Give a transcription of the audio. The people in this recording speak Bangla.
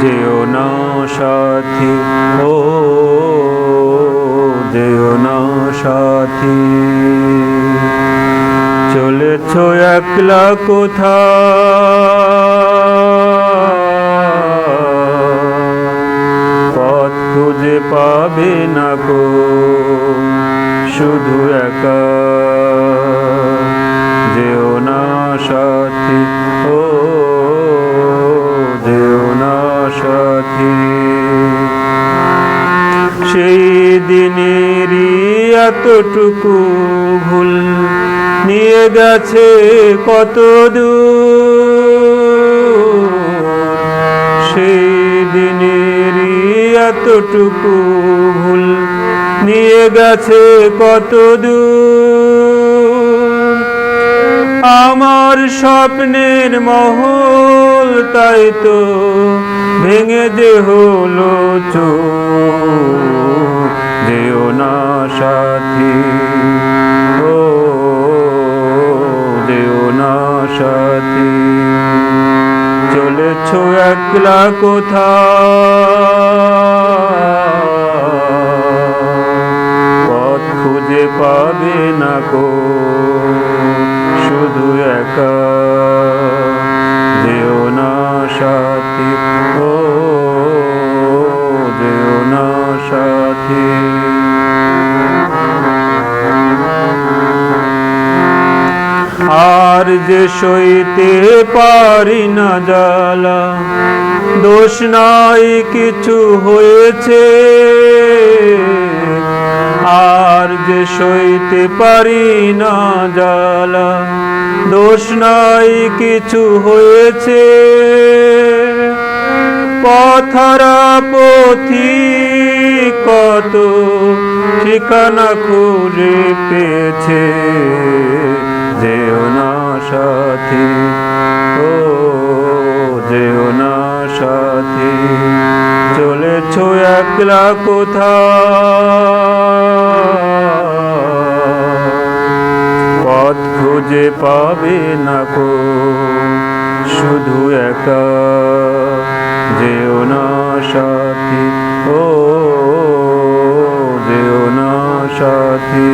যেও না সাথী, ও যেও না সাথী, চলেছ একলা কোথায়, পথ খুঁজে পাবে না গো শুধু একা। যেও না সাথী, ও যেও না সাথী, সেই দিনেরই এতটুকু ভুল নিয়ে গেছে কত দূর, সেই দিনেরই এতটুকু ভুল নিয়ে গেছে কত দূর। আমার স্বপ্নের মহল তাই তো ভেঙে যে হলো চুর। যেও না সাথী, ও যেও না সাথী, চলেছ একলা কোথায়, পথ খুঁজে পাবে না গো শুধু একা। যেও না সাথী, ও যেও না সাথী। আর যে সইতে পারি না জ্বালা, দোষ নাই কিছু হয়েছে, আর যে সইতে পারি না জ্বালা, দোষ নাই কিছু হয়েছে। পথহারা পথিক কত ঠিকানা খুঁজে পেয়েছে। যেও না সাথী, ও যেও না সাথী, চলেছ একলা কোথায়, পথ খুঁজে পাবে না গো শুধু একা। যেও না সাথী, ও যেও না সাথী।